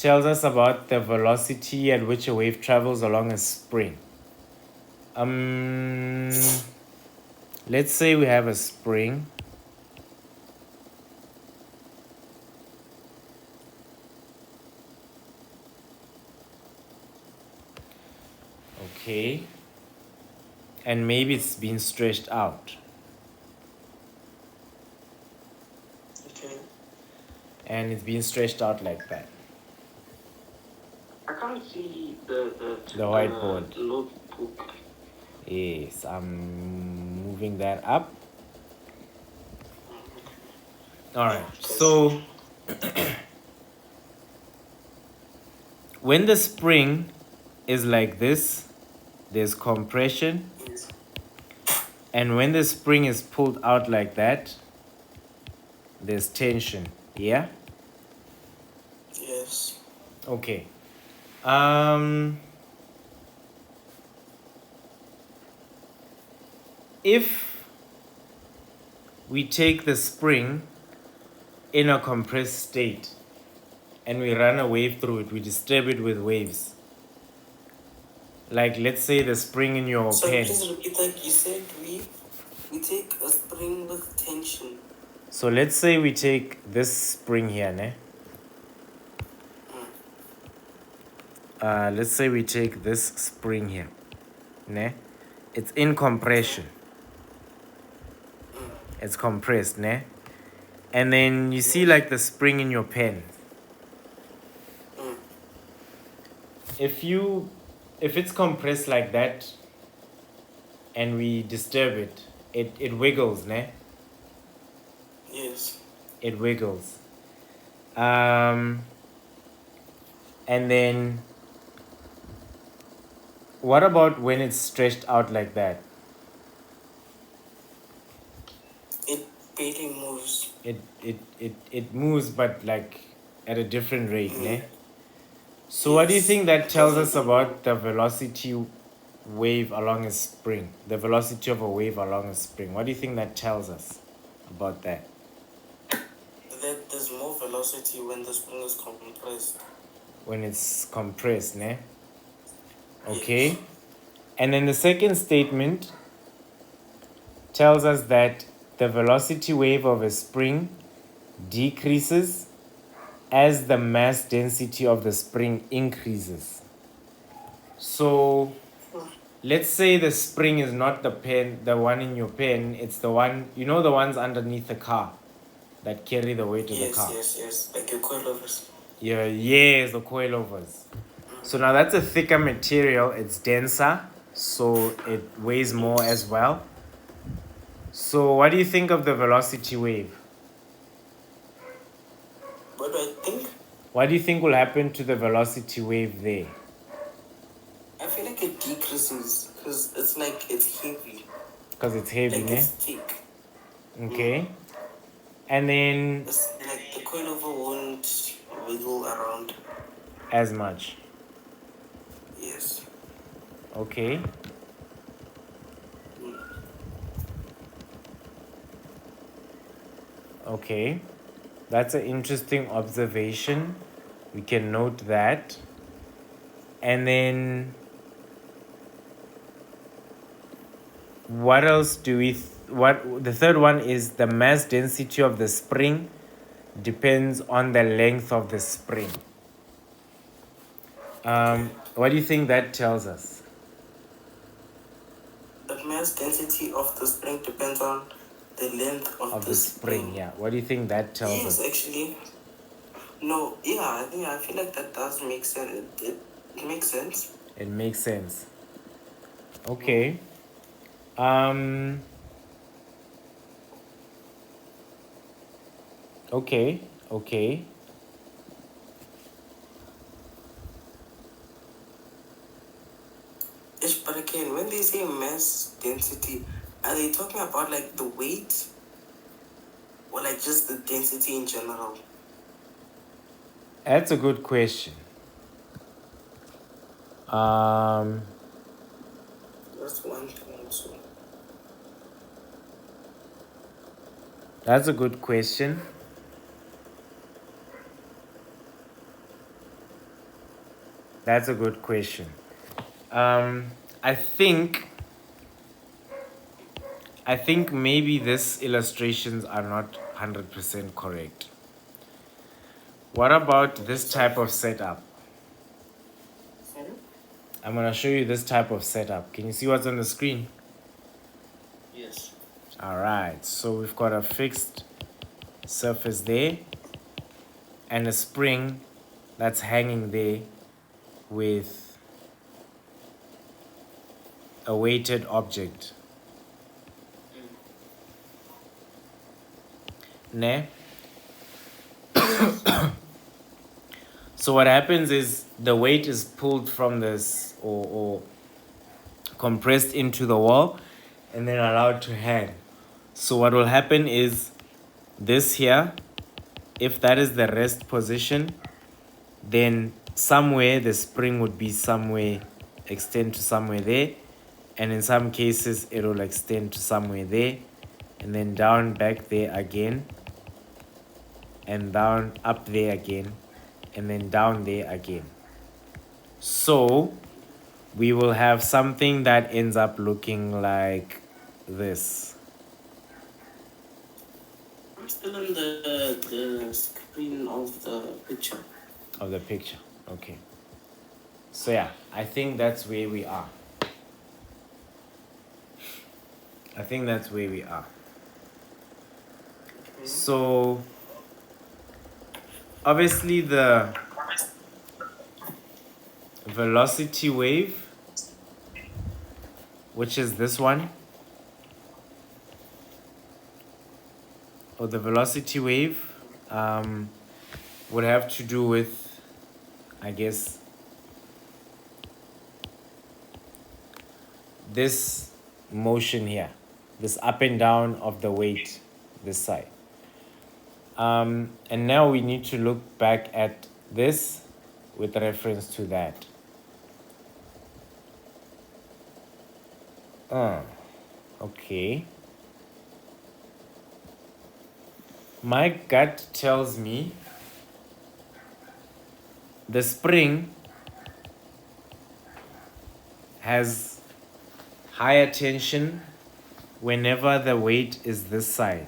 tells us about the velocity at which a wave travels along a spring. Let's say we have a spring. Okay. And maybe it's been stretched out. Okay. And it's been stretched out like that. I can't see the whiteboard. notebook. Yes, I'm moving that up. All right, so when the spring is like this, there's compression. Yes. And when the spring is pulled out like that, there's tension. Yeah? Yes. Okay. If we take the spring in a compressed state and we run a wave through it, we disturb it with waves. Like, let's say the spring in your So pen. please repeat that. You said we take a spring with tension. So let's say we take this spring here, ne? Let's say we take this spring here, ne? It's in compression. It's compressed, ne? And then you see like the spring in your pen. If it's compressed like that and we disturb it, it wiggles, ne? Yes. It wiggles. And then what about when it's stretched out like that? It barely moves. It moves, but like at a different rate, ne? So Yes. what do you think that tells us about the velocity wave along a spring? The velocity of a wave along a spring. What do you think that tells us about that? That there's more velocity when the spring is compressed. When it's compressed, ne? Okay. Yes. And then the second statement tells us that the velocity wave of a spring decreases as the mass density of the spring increases. So let's say the spring is not the one in your pen, it's the one, you know, the ones underneath the car that carry the weight of the car. Yes, like your coilovers. Yeah, yes, the coilovers. So now that's a thicker material, it's denser, so it weighs more as well. So what do you think of the velocity wave? What do I think? What do you think will happen to the velocity wave there? I feel like it decreases because it's like it's heavy. Because it's heavy, like ne? It's thick. Okay. And then it's like the coilover won't wiggle around as much. Yes. Okay. Okay. That's an interesting observation. We can note that. And then what else do we the third one is the mass density of the spring depends on the length of the spring. What do you think that tells us? The mass density of the spring depends on the length of the spring. Yeah. What do you think that tells us? Yes, actually. No, yeah, I feel like that does make sense. It makes sense. It makes sense. Okay. Okay. Yes, but again, when they say mass density, are they talking about like the weight or like just the density in general? That's a good question. That's one thing also. That's a good question. That's a good question. I think maybe these illustrations are not 100% correct. What about this type of setup? I'm going to show you this type of setup. Can you see what's on the screen? Yes. All right, so we've got a fixed surface there and a spring that's hanging there with a weighted object. Ne? So what happens is the weight is pulled from this or compressed into the wall and then allowed to hang. So what will happen is this here, if that is the rest position, then somewhere the spring would be somewhere, extend to somewhere there, and in some cases it will extend to somewhere there, and then down back there again, and down up there again, and then down there again. So we will have something that ends up looking like this. I'm still on the screen of the picture. Of the picture, okay. So yeah, I think that's where we are. So obviously the velocity wave, which is this one, or the velocity wave, would have to do with, I guess, this motion here, this up and down of the weight, this side. And now we need to look back at this with reference to that. Okay. My gut tells me the spring has higher tension whenever the weight is this side.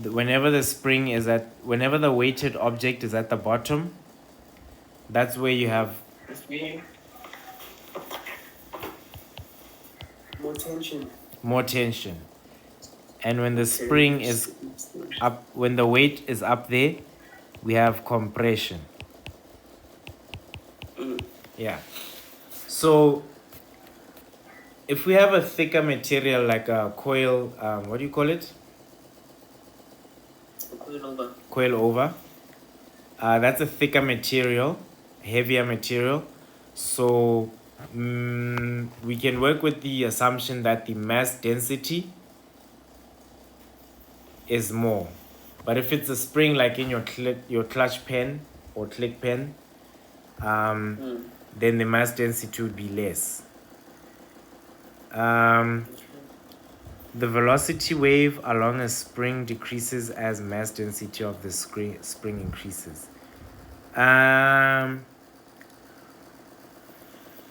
Whenever the spring is whenever the weighted object is at the bottom, that's where you have more tension. And when the spring is up, when the weight is up there, we have compression. Yeah. So if we have a thicker material like a coil, what do you call it? Coil over. That's a thicker material, heavier material. So we can work with the assumption that the mass density is more. But if it's a spring like in your clutch pen or click pen, then the mass density would be less. The velocity wave along a spring decreases as mass density of the spring increases.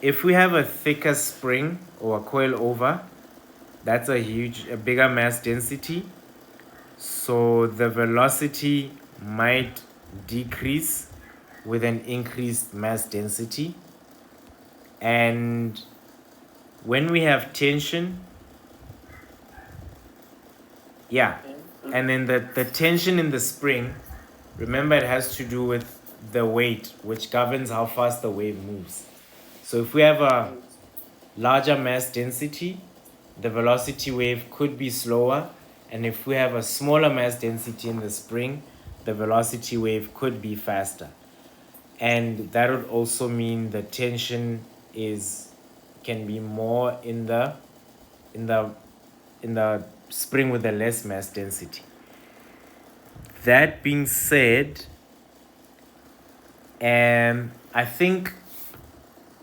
If we have a thicker spring or a coil over, that's a bigger mass density. So the velocity might decrease with an increased mass density. And when we have tension, yeah, and then the tension in the spring, remember, it has to do with the weight, which governs how fast the wave moves. So if we have a larger mass density, the velocity wave could be slower. And if we have a smaller mass density in the spring, the velocity wave could be faster. And that would also mean the tension can be more in the spring with a less mass density. That being said, I think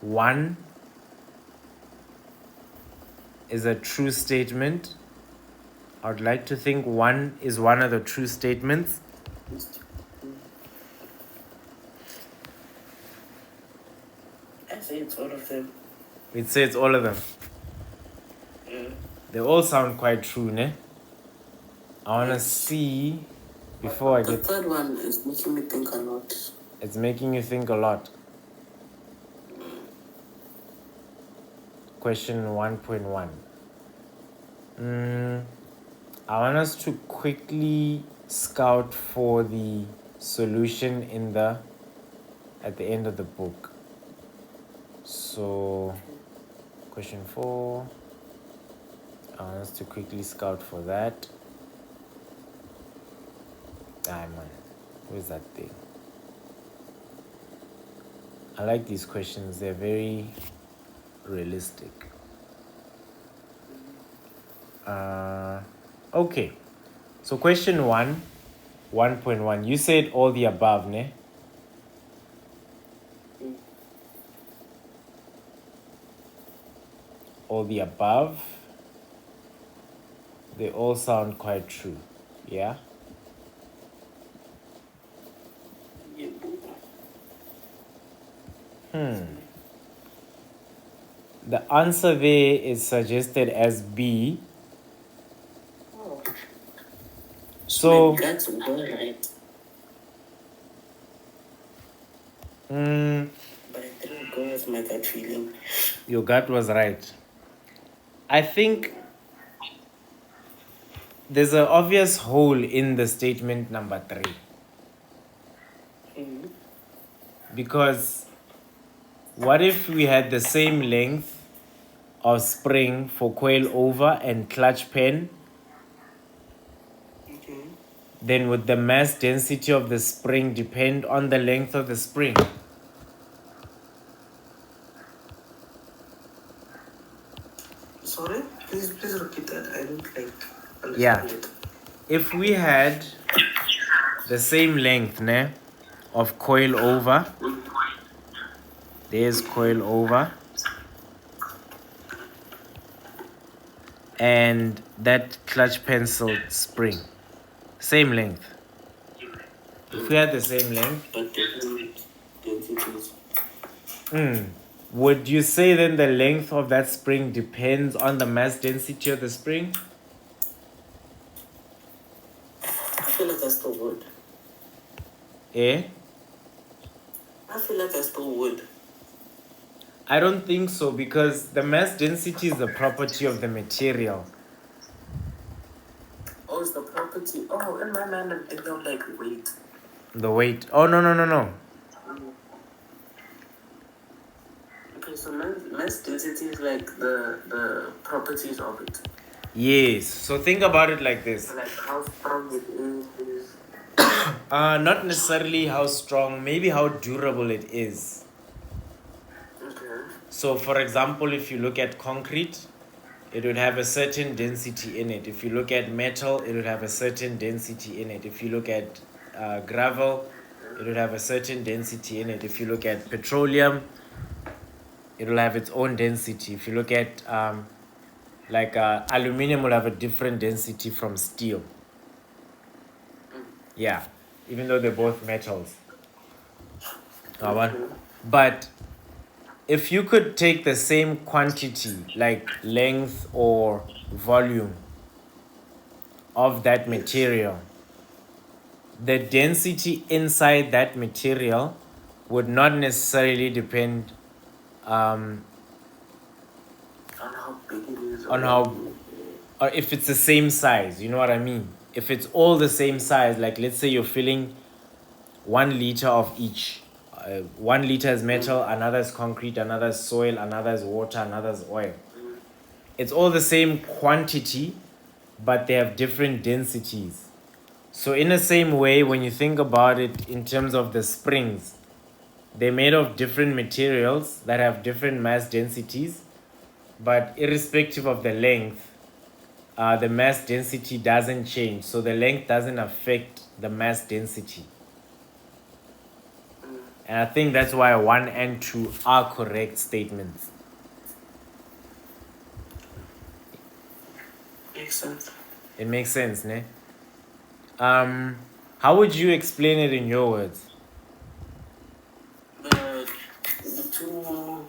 1 is a true statement. I would like to think 1 is one of the true statements. say it's all of them. We'd say it's all of them. Yeah. They all sound quite true, ne? I wanna see before I The get. third one is making me think a lot. It's making you think a lot. Question 1.1. I want us to quickly scout for the solution at the end of the book. So, question 4. I want us to quickly scout for that. Ah man, where's that thing? I like these questions. They're very realistic. Okay. So question 1.1. You said all the above, ne? All the above. They all sound quite true. Yeah? The answer there is suggested as B. Oh. So, My guts were right. But I didn't go with my gut feeling. Your gut was right. I think there's an obvious hole in the statement number 3. Because what if we had the same length of spring for coil over and clutch pen? Then would the mass density of the spring depend on the length of the spring? Sorry? Please repeat that. I don't understand Yeah. it. If we had the same length, ne, of coil over, there's coil over, and that clutch pencil spring, same length. If we had the same length, But different densities. would you say then the length of that spring depends on the mass density of the spring? I feel like I still would. Eh? I feel like I still would. I don't think so, because the mass density is the property of the material. Oh, it's the property. Oh, in my mind, I'm thinking of like weight. The weight. Oh, no. Okay, so mass density is like the properties of it. Yes. So think about it like this. Like how strong it is. Not necessarily how strong, maybe how durable it is. Okay. So, for example, if you look at concrete, it would have a certain density in it. If you look at metal, it would have a certain density in it. If you look at gravel, it would have a certain density in it. If you look at petroleum, it will have its own density. If you look at aluminum, will have a different density from steel. Yeah, even though they're both metals. But if you could take the same quantity, like length or volume of that material, the density inside that material would not necessarily depend On how big it is. or if it's the same size, you know what I mean? If it's all the same size, like let's say you're filling 1 liter of each. 1 liter is metal, another is concrete, another is soil, another is water, another is oil. It's all the same quantity, but they have different densities. So in the same way, when you think about it in terms of the springs, they're made of different materials that have different mass densities, but irrespective of the length, the mass density doesn't change. So the length doesn't affect the mass density. And I think that's why 1 and 2 are correct statements. Makes sense. It makes sense, ne? How would you explain it in your words? The two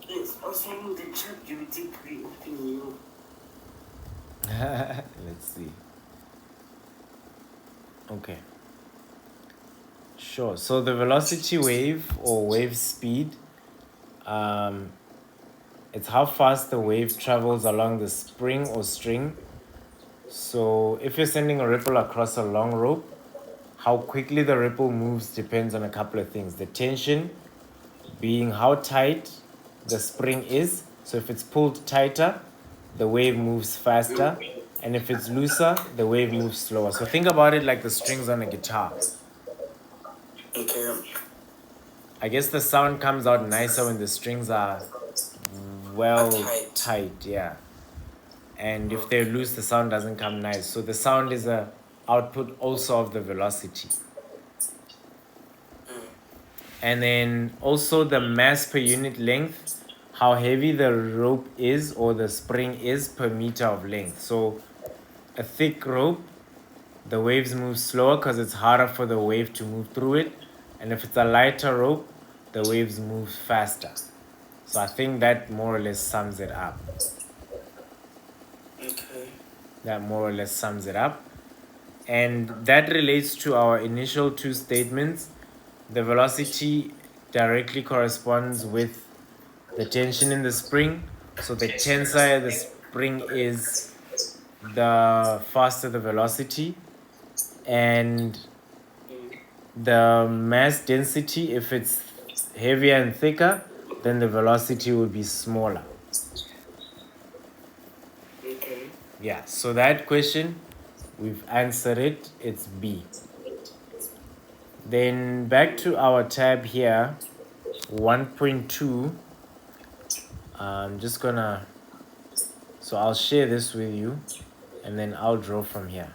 Let's see. Okay. Sure. So the velocity wave or wave speed, it's how fast the wave travels along the spring or string. So if you're sending a ripple across a long rope, how quickly the ripple moves depends on a couple of things. The tension being how tight the spring is. So if it's pulled tighter, the wave moves faster. And if it's looser, the wave moves slower. So think about it like the strings on a guitar. Okay. I guess the sound comes out nicer when the strings are well tight, yeah. And if they're loose, the sound doesn't come nice. So the sound is a output also of the velocity. And then also the mass per unit length, how heavy the rope is or the spring is per meter of length. So a thick rope, the waves move slower because it's harder for the wave to move through it. And if it's a lighter rope, the waves move faster. So I think that more or less sums it up. Okay. That more or less sums it up. And that relates to our initial two statements. The velocity directly corresponds with the tension in the spring. So the tenser the spring is, the faster the velocity. And the mass density, if it's heavier and thicker, then the velocity will be smaller. Okay. Yeah, so that question, we've answered it. It's B. Then back to our tab here, 1.2. I'm just gonna, so I'll share this with you and then I'll draw from here.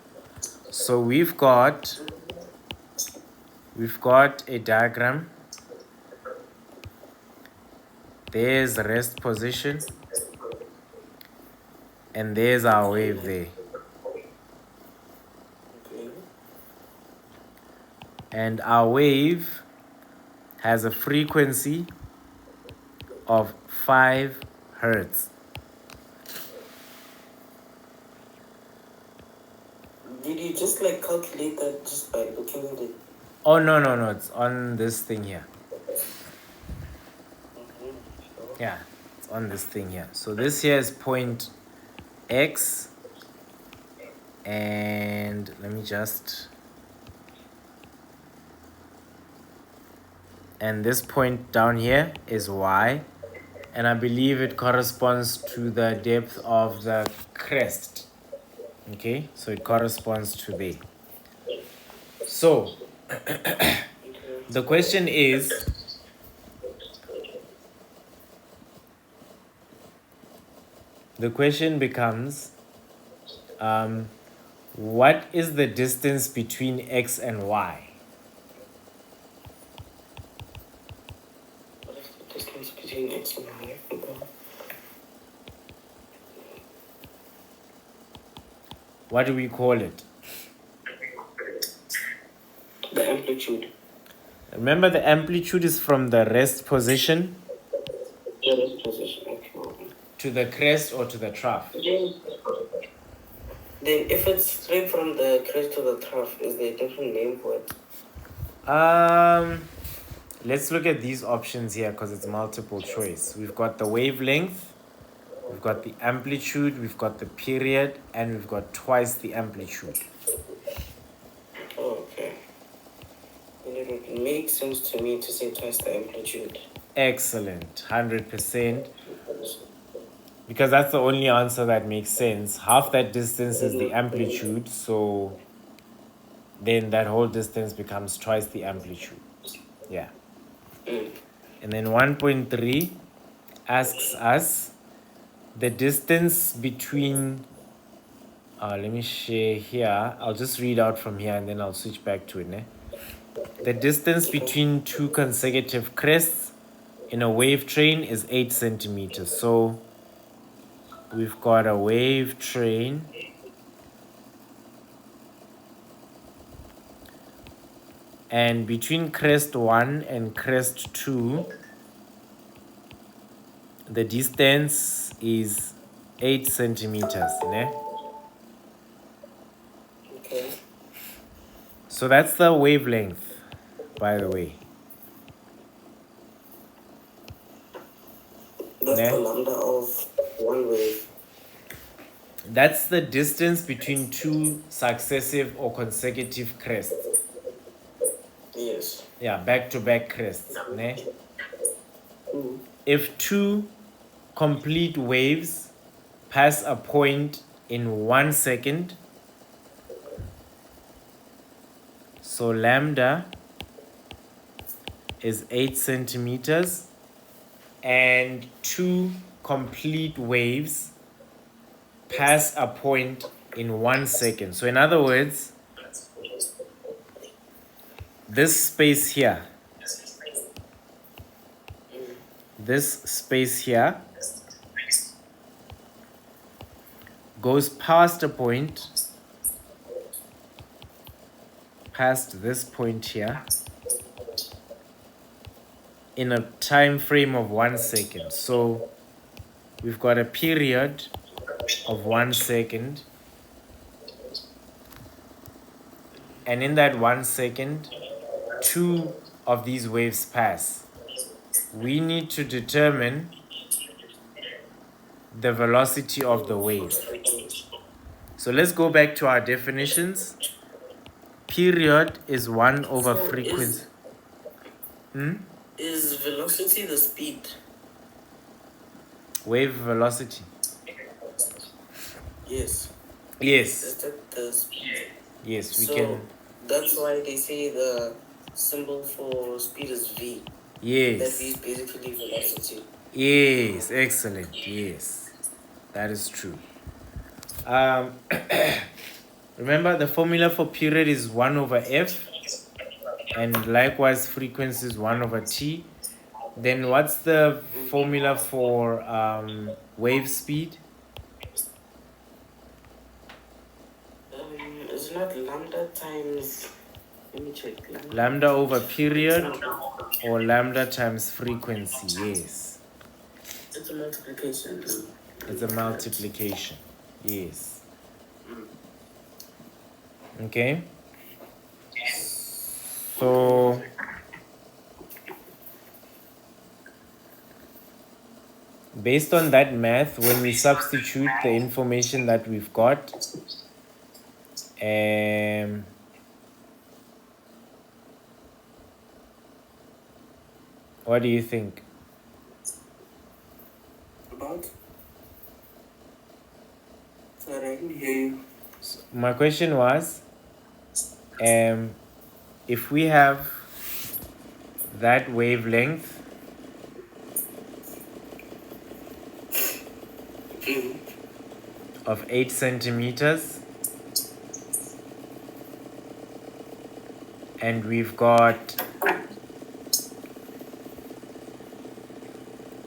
So we've got a diagram. There's rest position and there's our wave there. Okay. And our wave has a frequency of 5 hertz. Did you just like calculate that just by looking at it? Oh, no, it's on this thing here. Yeah, it's on this thing here. So this here is point X, and let me just, and this point down here is Y, and I believe it corresponds to the depth of the crest. Okay, so it corresponds to there. So the question is, the question becomes, what is the distance between X and Y? What is the distance between X and Y? What do we call it? The amplitude. Remember, the amplitude is from the rest position The rest position. Okay. to the crest or to the trough. Then if it's straight from the crest to the trough, is there a different name for it? Let's look at these options here because it's multiple choice. We've got the wavelength, we've got the amplitude, we've got the period, and we've got twice the amplitude. Oh, okay. And it would make sense to me to say twice the amplitude. Excellent, 100%. Because that's the only answer that makes sense. Half that distance is the amplitude, so then that whole distance becomes twice the amplitude. Yeah. And then 1.3 asks us the distance between, let me share here. I'll just read out from here and then I'll switch back to it. Ne? The distance between two consecutive crests in a wave train is 8 centimeters. So we've got a wave train. And between crest 1 and crest 2, the distance is 8 centimeters. Ne? So that's the wavelength, by the way. That's Ne? the lambda of one wave. That's the distance between two successive or consecutive crests. Yes. Yeah, back-to-back crests. Ne? Mm. If two complete waves pass a point in 1 second, so lambda is 8 centimeters, and two complete waves pass a point in 1 second. So in other words, this space here, goes past a point, past this point here, in a time frame of 1 second. So we've got a period of 1 second, and in that 1 second, two of these waves pass. We need to determine the velocity of the wave. So let's go back to our definitions. Period is 1 over frequency. Is velocity the speed? Wave velocity. Yes. Yes. Is that the speed? Yes, we So can. that's why they say the symbol for speed is V. That V Yes. is basically velocity. Yes, excellent. Yes, that is true. Remember, the formula for period is 1 over f, and likewise frequency is 1 over t. Then what's the formula for wave speed? It's not lambda times. Let me check. Lambda over period or lambda times frequency? Yes. It's a multiplication. It's a multiplication. Yes. Okay. So based on that math, when we substitute the information that we've got, what do you think? About? Sorry, I didn't hear you. So my question was, if we have that wavelength of 8 centimeters, and we've got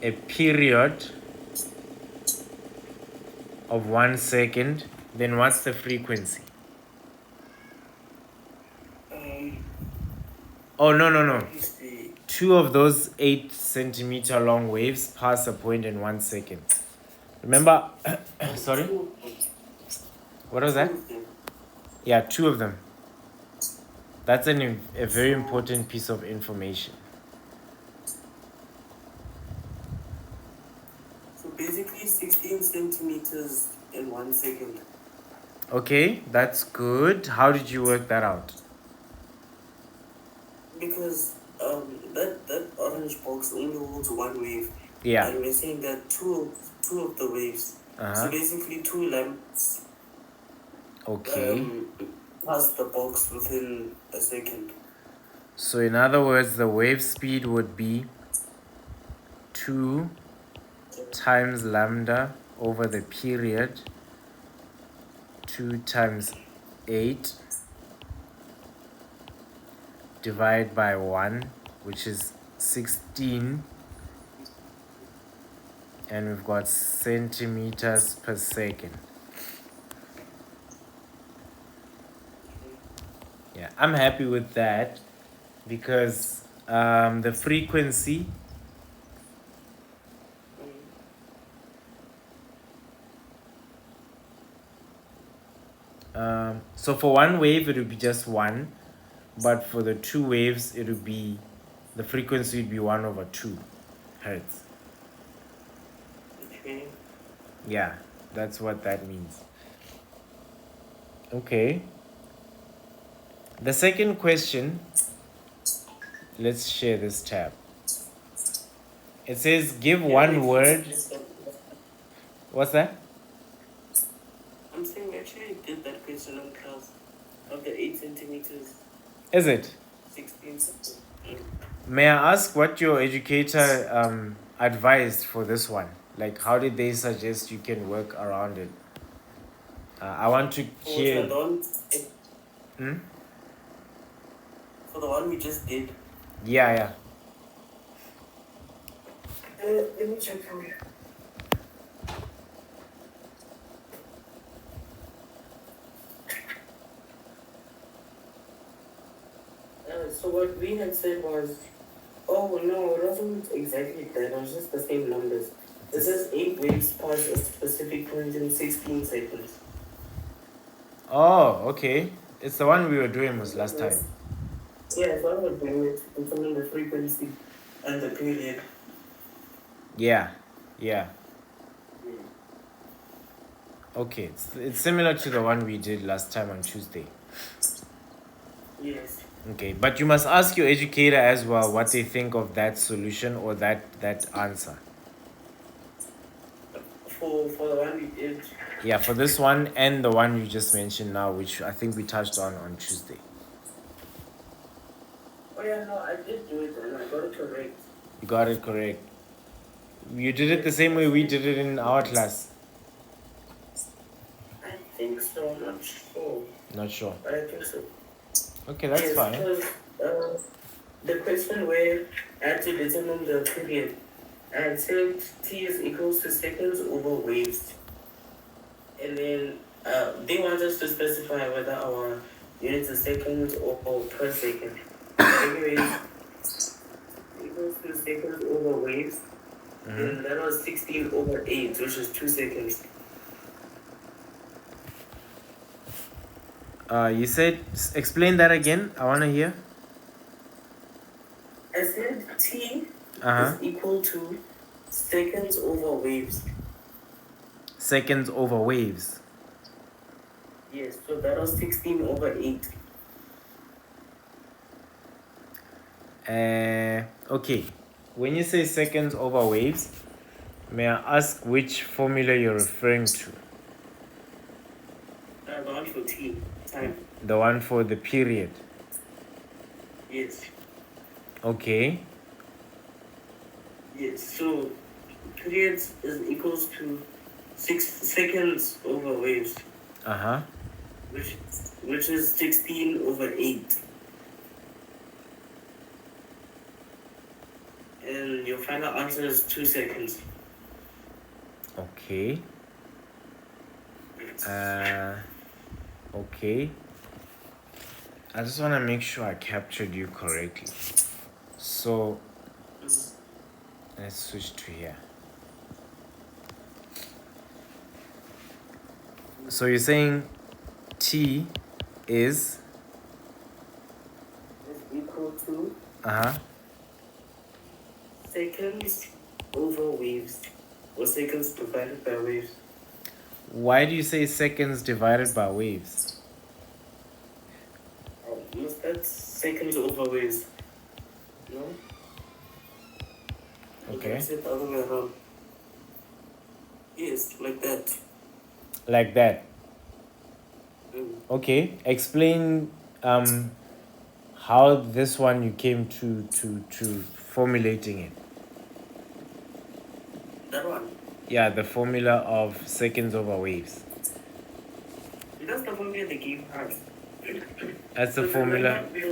a period of 1 second, then what's the frequency? Oh, no. Two of those 8 centimeter long waves pass a point in 1 second. Remember, sorry? What was that? Yeah, two of them. That's a very important piece of information. So basically 16 centimeters in 1 second. Okay, that's good. How did you work that out? Because that orange box only holds one wave. Yeah. And we're saying that two of the waves. So basically 2 lamps. Okay. Pass the box within a second. So in other words, the wave speed would be 2 times lambda over the period, 2 times 8 divided by 1, which is 16, and we've got centimeters per second. Yeah, I'm happy with that because the frequency so for one wave it would be just 1, but for the two waves, it would be, the frequency would be 1/2 hertz. Okay. Yeah, that's what that means. Okay. The second question, let's share this tab. It says give one word. What's that? I'm saying we actually did that question in class of the 8 centimeters, Is it? 16 centimeters. May I ask what your educator advised for this one? Like, how did they suggest you can work around it? I want to hear. Hmm? For the one we just did. Yeah, yeah. Let me check for you. So what we had said was, oh no, it wasn't exactly that. It was just the same numbers. It says 8 waves pass a specific point in 16 seconds. Oh, okay. It's the one we were doing was last time. Yeah, it's one we're doing it. It's only the frequency and the period. Yeah, yeah. Okay, it's similar to the one we did last time on Tuesday. Yes. Okay, but you must ask your educator as well what they think of that solution or that answer. For the one we did. Yeah, for this one and the one you just mentioned now, which I think we touched on Tuesday. Oh yeah, no, I did do it and I got it correct. You got it correct. You did it the same way we did it in our class. I think so, I'm not sure. Not sure. But I think so. Okay, that's yes, fine. Because, the question where I had to determine the period, I had said t is equals to seconds over waves. And then they want us to specify whether our units are seconds or per second. Anyways, equals to seconds over waves. And that was 16 over 8, which is 2 seconds. You said, explain that again. I want to hear. I said t is equal to seconds over waves. Seconds over waves. Yes, so that was 16 over 8. Okay. When you say seconds over waves, may I ask which formula you're referring to? The one for t, time. The one for the period? Yes. Okay. Yes, so periods is equals to 6 seconds over waves. Which is 16 over 8. And your final answer is 2 seconds. Okay. Okay. I just want to make sure I captured you correctly. So, let's switch to here. So you're saying T is equal to seconds over waves, or seconds divided by waves. Why do you say seconds divided by waves? That's seconds over waves. No? Okay. Is it the other way around? Yes, like that. Like that. Okay. Explain how this one you came to formulating it. That one? Yeah, the formula of seconds over waves. That's the formula they gave us. That's the formula. We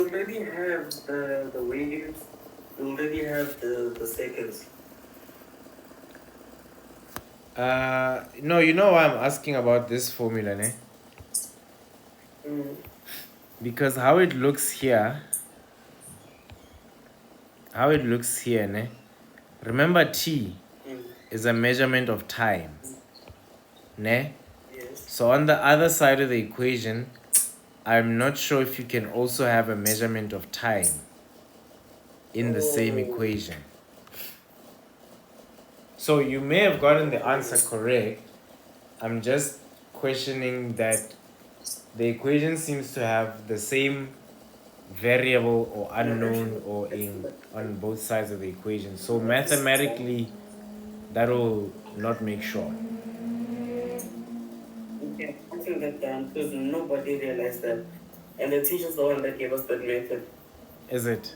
already have the waves. We already have the seconds. No, you know why I'm asking about this formula, ne? Because how it looks here, ne? Remember T is a measurement of time, ne? Yes. So on the other side of the equation, I'm not sure if you can also have a measurement of time in the same equation. So you may have gotten the answer correct. I'm just questioning that the equation seems to have the same variable or unknown or in on both sides of the equation. So mathematically, that will not make sure. Okay, putting that down because nobody realized that. And the teacher's the one that gave us that method. Is it?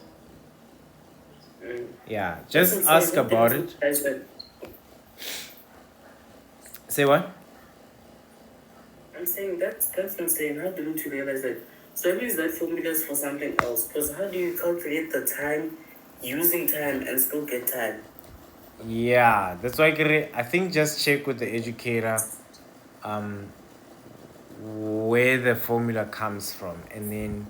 Mm. Yeah, That's just insane. ask How about didn't you it. realize that? Say what? I'm saying that's insane. How didn't you realize that? So that means that formula is for something else. Because how do you calculate the time using time and still get time? Yeah, that's why I think just check with the educator um, where the formula comes from, and then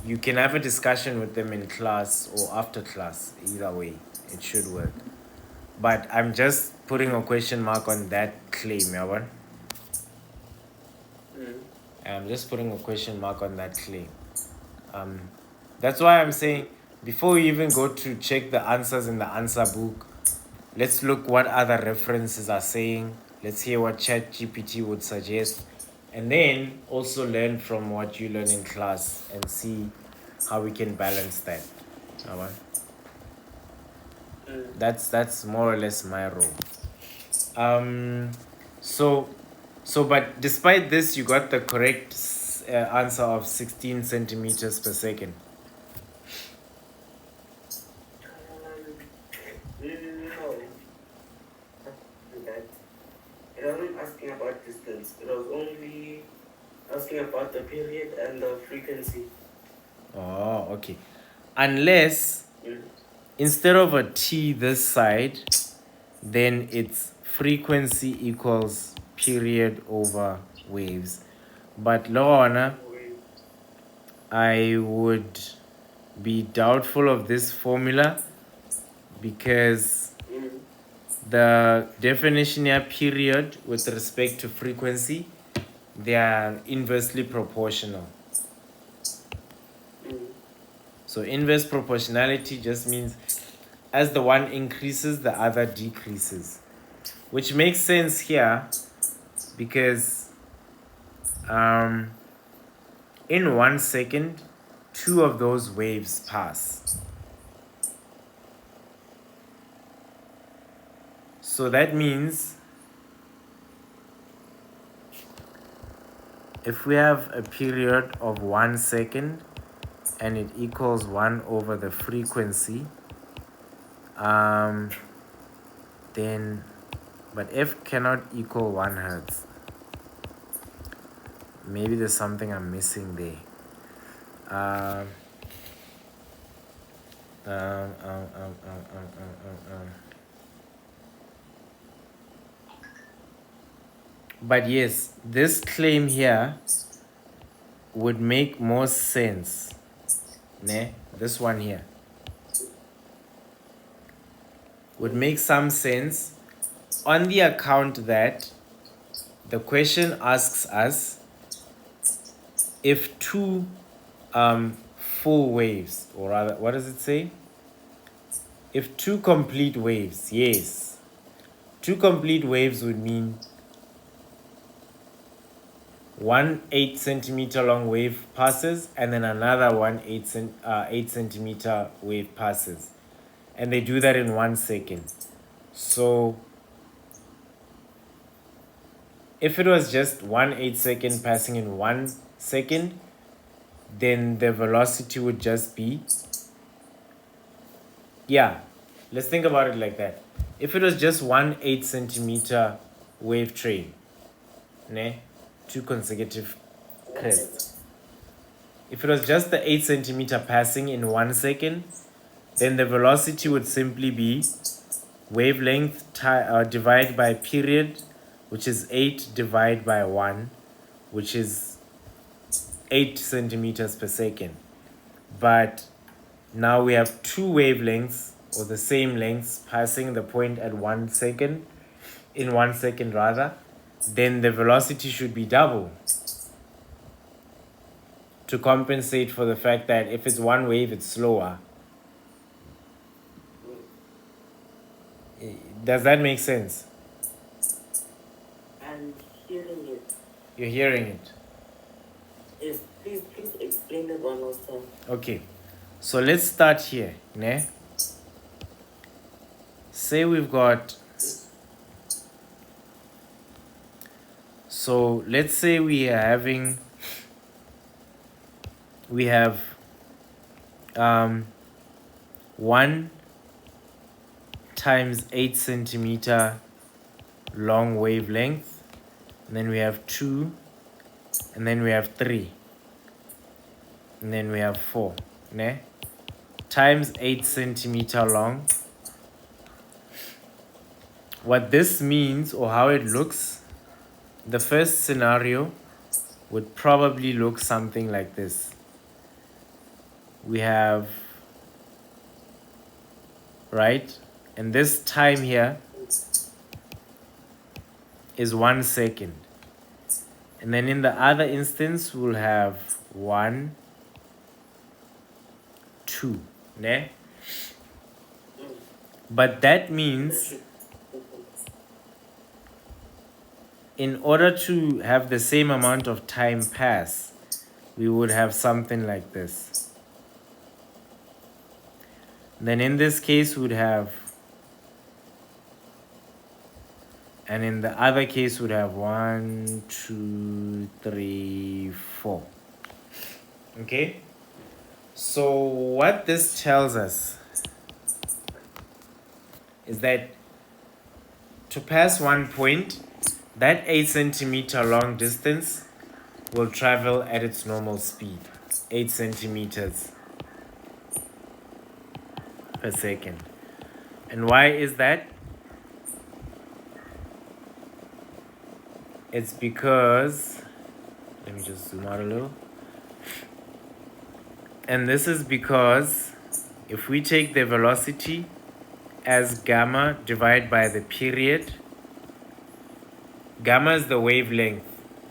you can have a discussion with them in class or after class. Either way, it should work. But I'm just putting a question mark on that claim, yeah. Mm. I'm just putting a question mark on that claim. Um, that's why I'm saying before we even go to check the answers in the answer book, let's look what other references are saying. Let's hear what ChatGPT would suggest. And then also learn from what you learn in class and see how we can balance that. Alright? Mm. That's more or less my role. Um, so but despite this, you got the correct answer of 16 centimeters per second. No. That. It wasn't asking about distance. It was only asking about the period and the frequency. Oh, okay. Unless Mm. instead of a t this side, then it's frequency equals period over waves. But Lorna, I would be doubtful of this formula because Mm. the definition here, period, with respect to frequency, they are inversely proportional. Mm. So inverse proportionality just means as the one increases, the other decreases, which makes sense here because in 1 second, two of those waves pass. So that means if we have a period of 1 second and it equals 1 over the frequency, then, but f cannot equal 1 hertz. Maybe there's something I'm missing there. Um, um, um, um, um, um, um. But yes, this claim here would make more sense. Ne? This one here would make some sense on the account that the question asks us if two full waves, or rather, what does it say? If two complete waves, yes. Two complete waves would mean one 8 centimeter long wave passes and then another one 8 centimeter wave passes. And they do that in 1 second. So if it was just 1 8 second passing in 1 second, then the velocity would just be, yeah, let's think about it like that. If it was just 1 8 centimeter wave train, ne, two consecutive crests. If it was just the 8 centimeter passing in 1 second, then the velocity would simply be wavelength divided by period, which is 8 divided by 1, which is 8 centimeters per second. But now we have two wavelengths, or the same lengths, passing the point at 1 second, in 1 second rather, then the velocity should be double. to compensate for the fact that if it's one wave, it's slower. Does that make sense? I'm hearing it. You're hearing it? Yes, please explain it one last time. Okay. So let's start here. Ne? Say we've got... So let's say we have 1 times 8 centimeter long wavelength, and then we have 2, and then we have 3, and then we have 4, ne? Times 8 centimeter long. What this means, or how it looks, the first scenario would probably look something like this. We have, right? And this time here is 1 second. And then in the other instance, we'll have 1, 2, ne? But that means in order to have the same amount of time pass, we would have something like this. Then in this case, we would have, and in the other case, we'd have 1, 2, 3, 4. Okay? So what this tells us is that to pass one point, that 8 centimeter long distance will travel at its normal speed, 8 centimeters per second. And why is that? It's because, let me just zoom out a little. And this is because if we take the velocity as gamma divided by the period, gamma is the wavelength.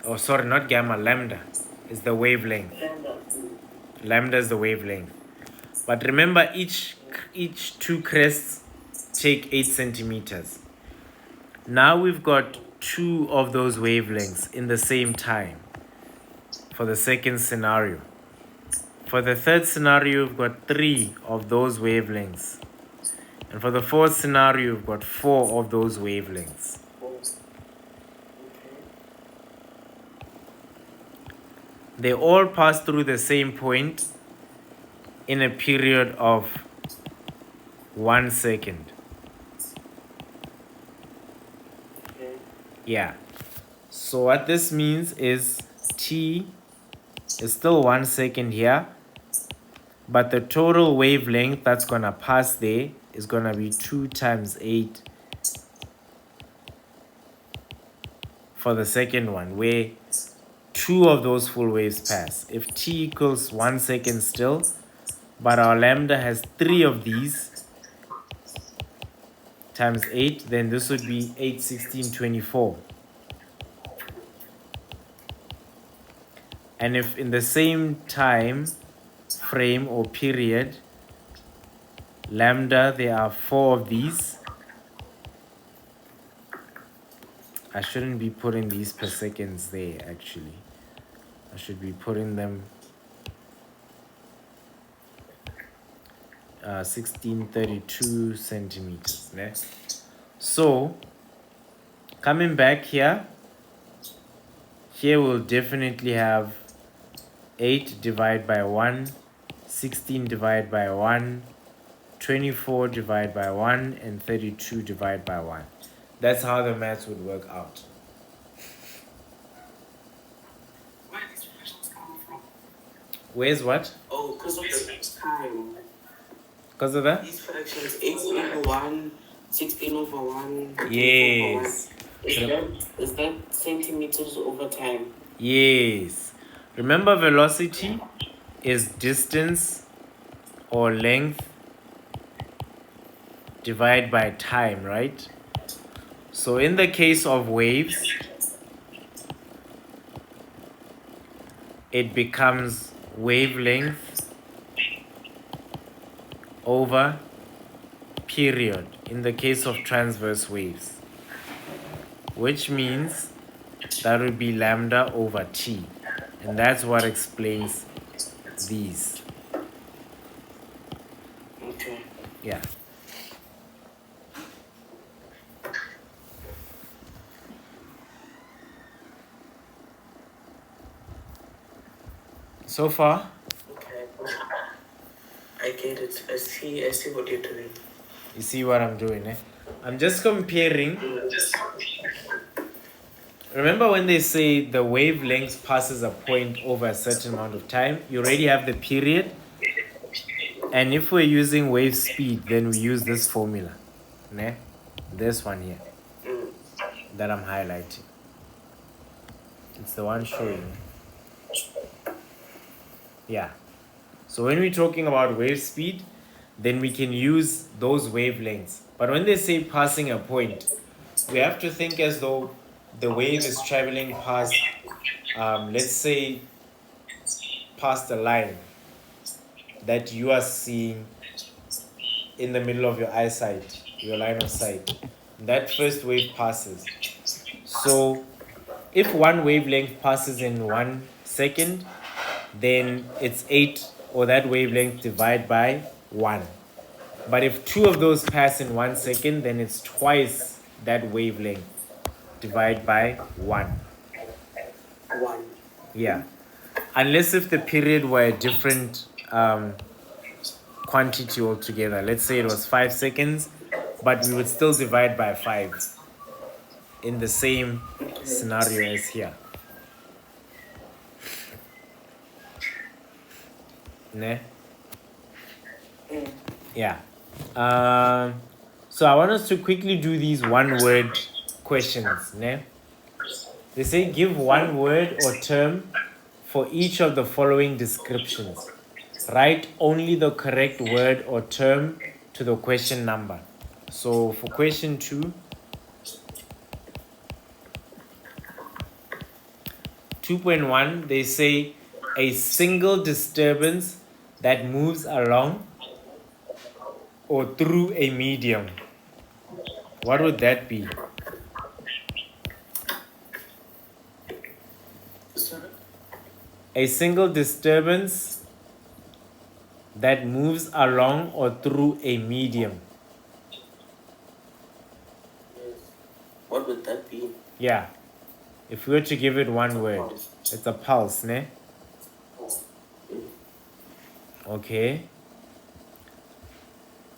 Oh, sorry, not gamma, lambda is the wavelength. Lambda is the wavelength. But remember, each 2 crests take 8 centimeters. Now we've got 2 of those wavelengths in the same time for the second scenario. For the third scenario, we've got 3 of those wavelengths. And for the fourth scenario, we've got 4 of those wavelengths. They all pass through the same point in a period of 1 second. Yeah. So what this means is t is still 1 second here, but the total wavelength that's gonna pass there is gonna be 2 times 8 for the second one, where 2 of those full waves pass. If t equals 1 second still, but our lambda has 3 of these times 8, then this would be 8, 16, 24. And if in the same time frame or period, lambda, there are 4 of these, I shouldn't be putting these per seconds there actually. I should be putting them 1632 centimeters. Ne? So coming back here we'll definitely have 8 divided by 1, 16 divided by 1, 24 divided by 1, and 32 divided by 1. That's how the maths would work out. Where are these fractions coming from? Where's what? Oh, because of the time. Because of that? These fractions, 8 over 1, 16 over 1. Yes. Over 1. Is that centimeters over time? Yes. Remember, velocity is distance or length divided by time, right? So in the case of waves, it becomes wavelength over period in the case of transverse waves, which means that would be lambda over t, and that's what explains these. Okay. Yeah. So far? Okay. I get it. I see what you're doing. You see what I'm doing, eh? I'm just comparing. Remember when they say the wavelength passes a point over a certain amount of time, you already have the period. And if we're using wave speed, then we use this formula. Ne? This one here that I'm highlighting. It's the one showing. Yeah. So when we're talking about wave speed, then we can use those wavelengths. But when they say passing a point, we have to think as though the wave is traveling past, let's say, past a line that you are seeing in the middle of your eyesight, your line of sight. That first wave passes. So if one wavelength passes in 1 second, then it's 8, or that wavelength divide by 1. But if 2 of those pass in 1 second, then it's twice that wavelength divide by 1. 1. Yeah. Unless if the period were a different quantity altogether. Let's say it was 5 seconds, but we would still divide by 5 in the same scenario as here. Ne? Yeah. So I want us to quickly do these one-word questions. Ne? They say give one word or term for each of the following descriptions. Write only the correct word or term to the question number. So for question 2, 2.1, they say a single disturbance that moves along or through a medium. What would that be? Sorry? A single disturbance that moves along or through a medium. Yes. What would that be? Yeah. If we were to give it one word, it's a pulse, ne? Okay.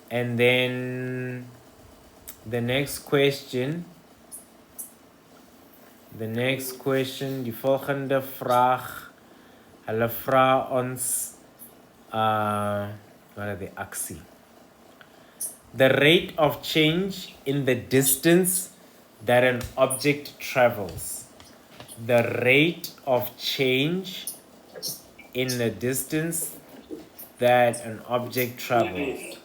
And then the next question, die volgende vraag, hulle vra ons, wat are the actie? The rate of change in the distance that an object travels. The rate of change in the distance that an object travels.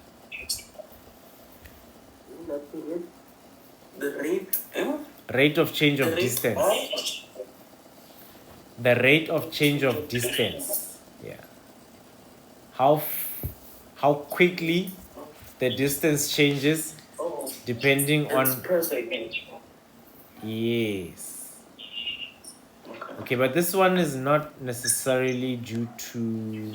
The rate, Rate of change the of rate distance. of The rate of change of distance. Yeah. How quickly the distance changes depending it's on. per second. Yes. Okay, but this one is not necessarily due to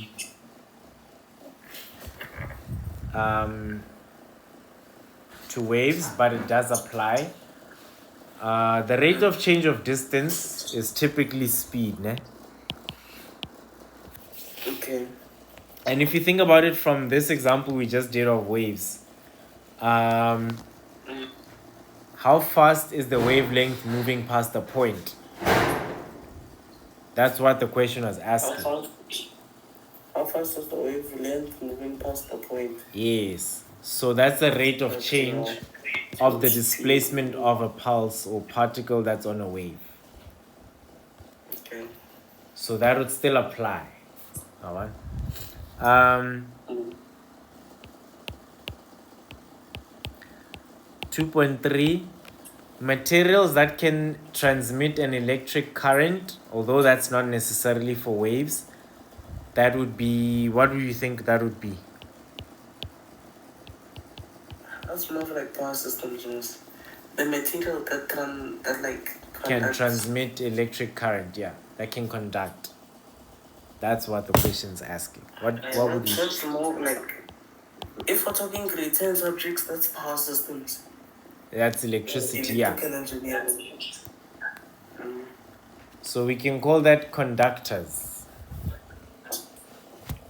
waves, but it does apply. The rate of change of distance is typically speed, ne? Okay. And if you think about it from this example we just did of waves, how fast is the wavelength moving past the point? That's what the question was asking. How fast is the wavelength moving past the point? Yes. So that's the rate of change of the displacement of a pulse or particle that's on a wave. Okay. So that would still apply. All right. 2.3, materials that can transmit an electric current, although that's not necessarily for waves, that would be, what do you think that would be? That's more of like power systems. Just the material that like Can conducts. transmit electric current, yeah. That can conduct. That's what the question's asking. What would you... That's more like, if we're talking grade 10 subjects, that's power systems. That's electricity, yeah. Electrical engineering. So we can call that conductors.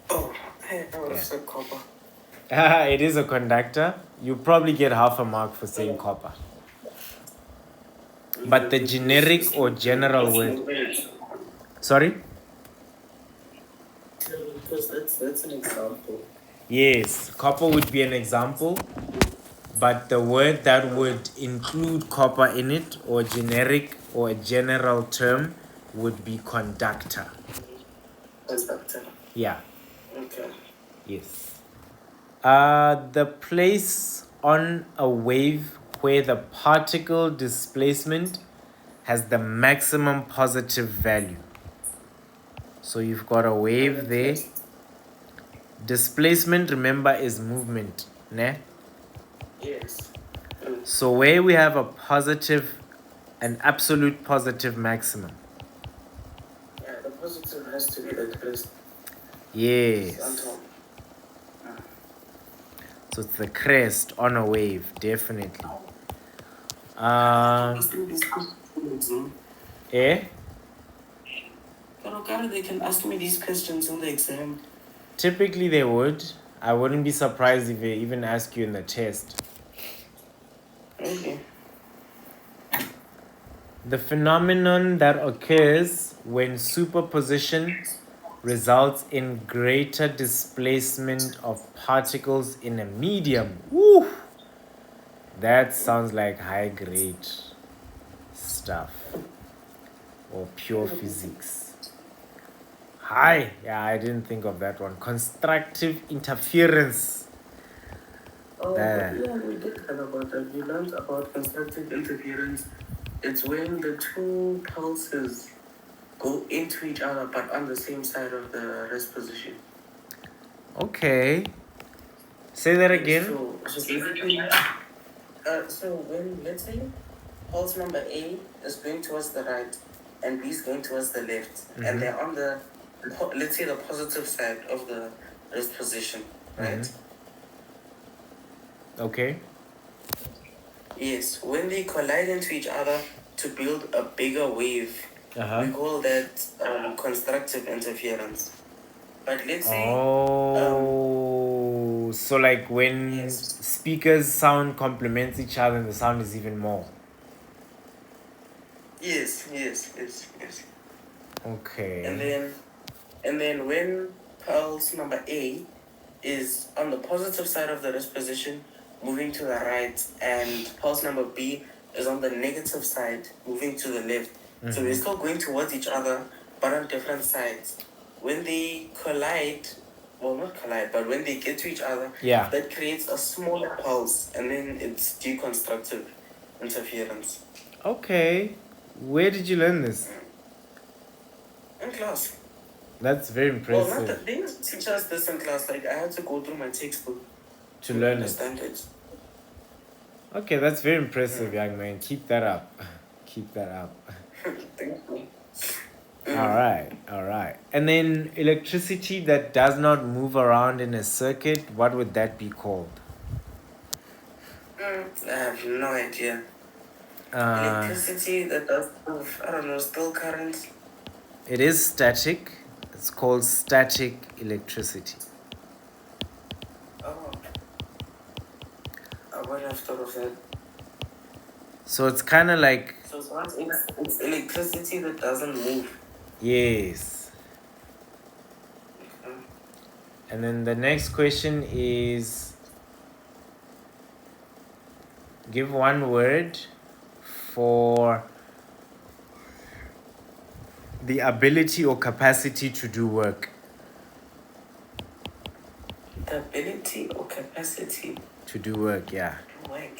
Oh, hey, I would have said copper. It is a conductor. You probably get half a mark for saying copper. But the generic or general word... Sorry? Because that's an example. Yes, copper would be an example. But the word that would include copper in it, or generic or a general term, would be conductor. Conductor. Yeah. Okay. Yes. The place on a wave where the particle displacement has the maximum positive value. So you've got a wave there. Displacement, remember, is movement, ne? Yes. So where we have a positive, an absolute positive maximum. Yeah, the positive has to be the crest. Yes. So it's the crest on a wave, definitely. Eh? They can ask me these questions in the exam. Typically they would. I wouldn't be surprised if they even ask you in the test. Okay. The phenomenon that occurs when superposition results in greater displacement of particles in a medium. Woo! That sounds like high grade stuff or pure physics. Hi, yeah, I didn't think of that one. Constructive interference. Oh, yeah, we did kind of about that. We learned about constructive interference. It's when the two pulses go into each other but on the same side of the rest position. Okay. Say that again. So basically, so when, let's say, pulse number A is going towards the right and B is going towards the left, and they're on the, let's say, the positive side of the rest position, right? Okay. Yes, when they collide into each other to build a bigger wave, we call that constructive interference. But let's say... Oh, so like when speakers' sound complements each other and the sound is even more. Yes. Okay. And then when pulse number A is on the positive side of the rest position, moving to the right, and pulse number B is on the negative side, moving to the left. So we're still going towards each other, but on different sides. When they collide, well, not collide, but when they get to each other, that creates a smaller pulse, and then it's deconstructive interference. Okay. Where did you learn this? In class. That's very impressive. Well, they didn't teach us this in class. Like, I had to go through my textbook to learn understand it. Okay, that's very impressive, young man. Keep that up. Keep that up. Thank you. All right. And then electricity that does not move around in a circuit, what would that be called? I have no idea. Electricity that does move, I don't know, still current? It is static. It's called static electricity. Oh. I wouldn't have thought of that. So it's kind of like... So it's electricity that doesn't move. Yes. Okay. And then the next question is... Give one word for the ability or capacity to do work. The ability or capacity to do work, yeah. Work.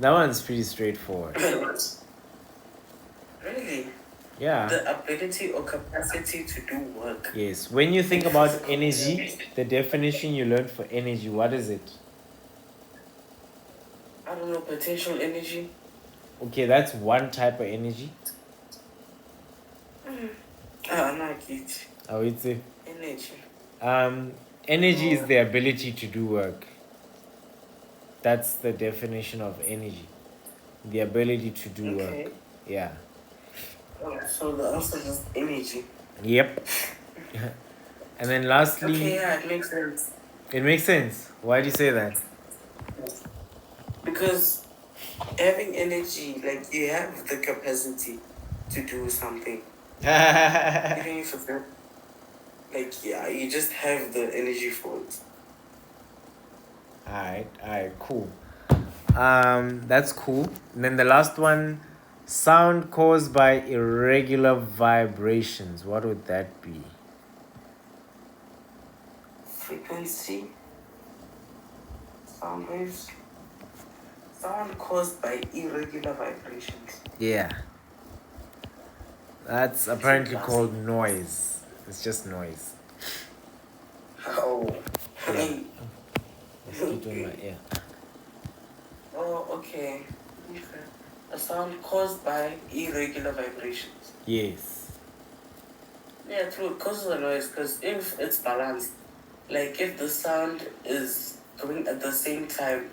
That one's pretty straightforward. Really? Yeah. The ability or capacity to do work. Yes. When you think about Physical energy, sense. the definition you learned for energy, what is it? I don't know, potential energy. Okay, that's one type of energy. No, kids. I would say. Energy. Energy is No. the ability to do work. That's the definition of energy. The ability to do Okay. work. Yeah. Oh, so the answer is energy. Yep. And then lastly, Okay, yeah, it makes sense. it makes sense. Why do you say that? Because having energy, like you have the capacity to do something. Even if it's not, like, yeah, you just have the energy for it. Alright, cool. That's cool. And then the last one, sound caused by irregular vibrations. What would that be? Frequency, sound waves, sound caused by irregular vibrations. Yeah. That's apparently classy. called noise. It's just noise. Oh. Yeah. Mosquito in my ear. Oh, okay. A sound caused by irregular vibrations. Yes. Yeah, true. It causes a noise because if it's balanced, like if the sound is going at the same time,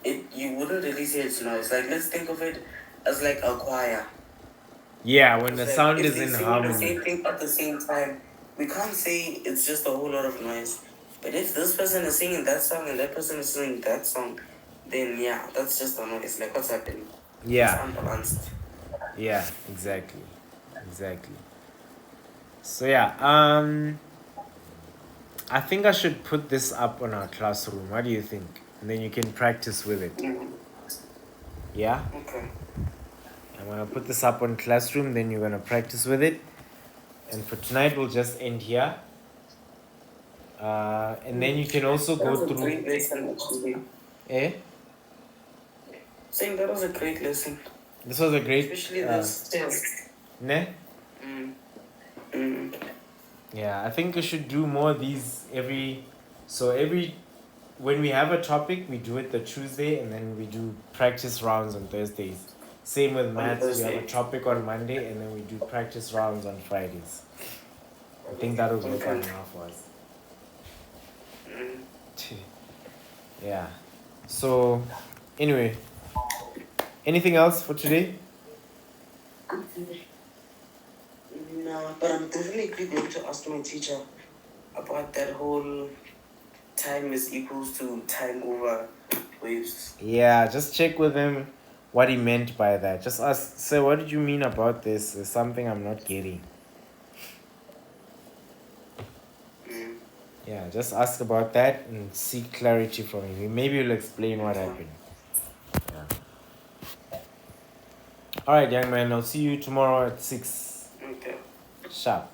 you wouldn't really say it's noise. Like let's think of it as like a choir. Yeah, when the It's like sound if is they in sing the harmony. same thing at the same time, we can't say it's just a whole lot of noise. But if this person is singing that song and that person is singing that song, then yeah, that's just a noise. Like what's happening? Yeah. It's unbalanced. Yeah, exactly. Exactly. So yeah, I think I should put this up on our classroom. What do you think? And then you can practice with it. Yeah? Okay. I'm gonna put this up on classroom, then you're gonna practice with it. And for tonight we'll just end here. And then you can also That was go a through. great lesson, actually. Eh? Saying that was a great lesson. This was a great Especially this test. ne? Yeah, I think we should do more of these when we have a topic we do it the Tuesday and then we do practice rounds on Thursdays. Same with maths, we have a topic on Monday and then we do practice rounds on Fridays. I think that was work out now for us. Yeah. So anyway, anything else for today? No, but I'm definitely going to ask my teacher about that whole time is equals to time over waves. Yeah, just check with him what he meant by that. Just ask, sir, what did you mean about this? There's something I'm not getting. Yeah, just ask about that and seek clarity from him. Maybe he'll explain what happened. Yeah. Alright, young man, I'll see you tomorrow at 6. Okay. Sharp.